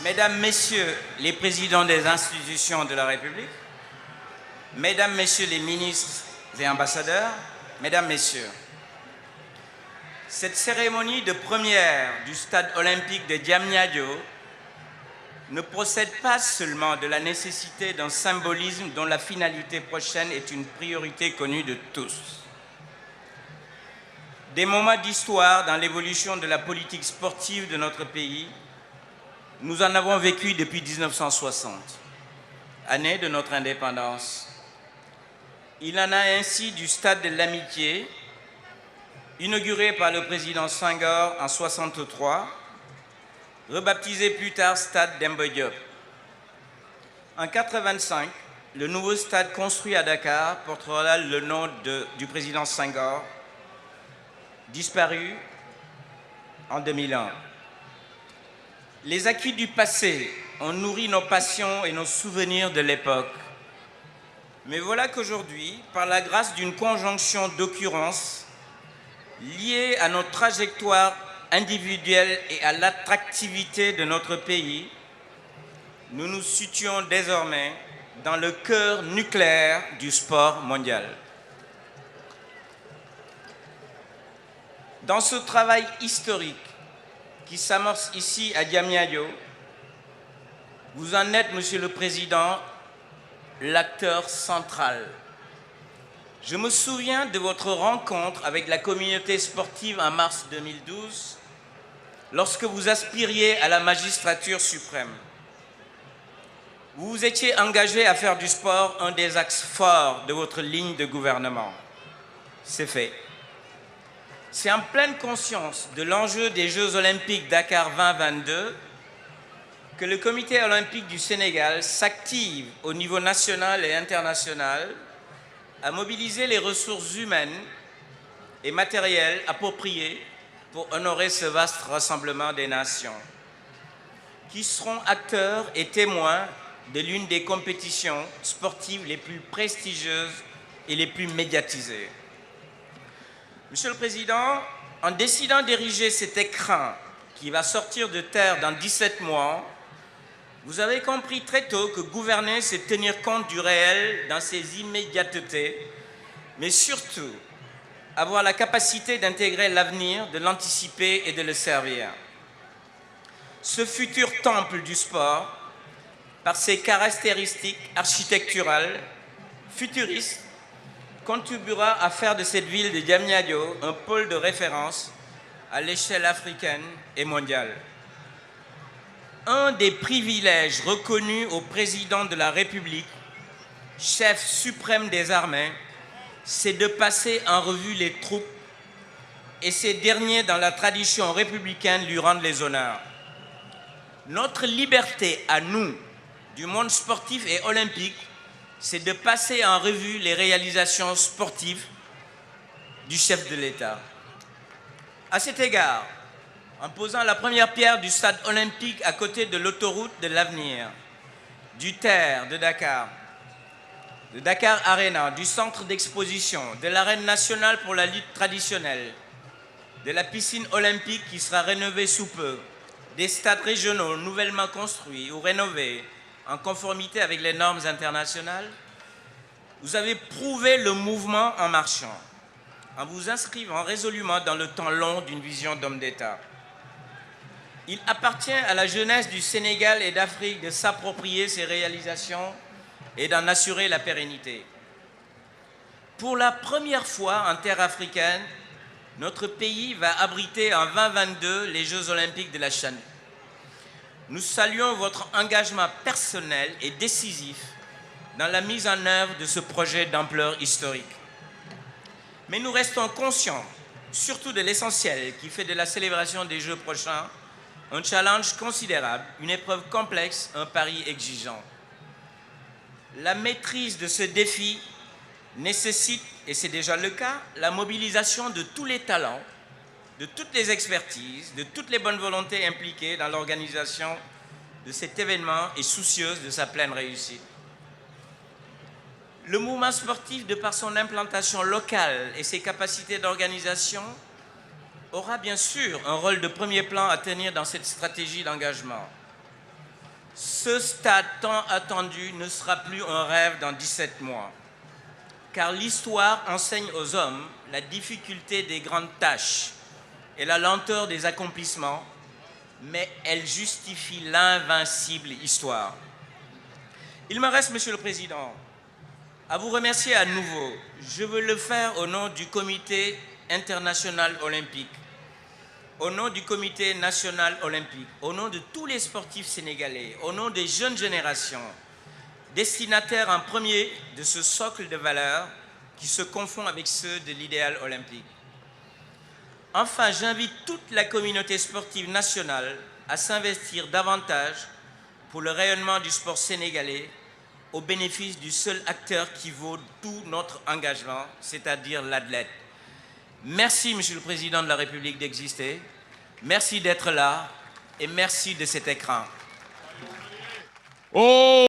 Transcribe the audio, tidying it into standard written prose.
Mesdames, Messieurs les présidents des institutions de la République, Mesdames, Messieurs les ministres et ambassadeurs, Mesdames, Messieurs, cette cérémonie de première du stade olympique de Diamniadio ne procède pas seulement de la nécessité d'un symbolisme dont la finalité prochaine est une priorité connue de tous. Des moments d'histoire dans l'évolution de la politique sportive de notre pays, nous en avons vécu depuis 1960, année de notre indépendance. Il en a ainsi du stade de l'Amitié, inauguré par le président Senghor en 1963, rebaptisé plus tard Stade Demba Diop. En 1985, le nouveau stade construit à Dakar portera le nom du président Senghor, disparu en 2001. Les acquis du passé ont nourri nos passions et nos souvenirs de l'époque. Mais voilà qu'aujourd'hui, par la grâce d'une conjonction d'occurrences liée à nos trajectoires individuelles et à l'attractivité de notre pays, nous nous situons désormais dans le cœur nucléaire du sport mondial. Dans ce travail historique qui s'amorce ici à Diamniadio, vous en êtes, Monsieur le Président, l'acteur central. Je me souviens de votre rencontre avec la communauté sportive en mars 2012, lorsque vous aspiriez à la magistrature suprême. Vous vous étiez engagé à faire du sport un des axes forts de votre ligne de gouvernement. C'est fait. C'est en pleine conscience de l'enjeu des Jeux olympiques Dakar 2022 que le Comité olympique du Sénégal s'active au niveau national et international à mobiliser les ressources humaines et matérielles appropriées pour honorer ce vaste rassemblement des nations, qui seront acteurs et témoins de l'une des compétitions sportives les plus prestigieuses et les plus médiatisées. Monsieur le Président, en décidant d'ériger cet écran qui va sortir de terre dans 17 mois, vous avez compris très tôt que gouverner, c'est tenir compte du réel dans ses immédiatetés, mais surtout avoir la capacité d'intégrer l'avenir, de l'anticiper et de le servir. Ce futur temple du sport, par ses caractéristiques architecturales, futuristes, contribuera à faire de cette ville de Diamniadio un pôle de référence à l'échelle africaine et mondiale. Un des privilèges reconnus au président de la République, chef suprême des armées, c'est de passer en revue les troupes et ces derniers, dans la tradition républicaine, lui rendent les honneurs. Notre liberté à nous, du monde sportif et olympique, c'est de passer en revue les réalisations sportives du chef de l'État. À cet égard, en posant la première pierre du stade olympique à côté de l'autoroute de l'avenir, du TER de Dakar Arena, du centre d'exposition, de l'arène nationale pour la lutte traditionnelle, de la piscine olympique qui sera rénovée sous peu, des stades régionaux nouvellement construits ou rénovés en conformité avec les normes internationales, vous avez prouvé le mouvement en marchant, en vous inscrivant résolument dans le temps long d'une vision d'homme d'État. Il appartient à la jeunesse du Sénégal et d'Afrique de s'approprier ces réalisations et d'en assurer la pérennité. Pour la première fois en terre africaine, notre pays va abriter en 2022 les Jeux olympiques de la Chine. Nous saluons votre engagement personnel et décisif dans la mise en œuvre de ce projet d'ampleur historique. Mais nous restons conscients, surtout de l'essentiel qui fait de la célébration des Jeux prochains un challenge considérable, une épreuve complexe, un pari exigeant. La maîtrise de ce défi nécessite, et c'est déjà le cas, la mobilisation de tous les talents, de toutes les expertises, de toutes les bonnes volontés impliquées dans l'organisation de cet événement et soucieuse de sa pleine réussite. Le mouvement sportif, de par son implantation locale et ses capacités d'organisation, aura bien sûr un rôle de premier plan à tenir dans cette stratégie d'engagement. Ce stade tant attendu ne sera plus un rêve dans 17 mois, car l'histoire enseigne aux hommes la difficulté des grandes tâches et la lenteur des accomplissements, mais elle justifie l'invincible histoire. Il me reste, Monsieur le Président, à vous remercier à nouveau. Je veux le faire au nom du Comité international olympique, au nom du Comité national olympique, au nom de tous les sportifs sénégalais, au nom des jeunes générations, destinataires en premier de ce socle de valeurs qui se confond avec ceux de l'idéal olympique. Enfin, j'invite toute la communauté sportive nationale à s'investir davantage pour le rayonnement du sport sénégalais au bénéfice du seul acteur qui vaut tout notre engagement, c'est-à-dire l'athlète. Merci, Monsieur le Président de la République, d'exister. Merci d'être là et merci de cet écran. Oh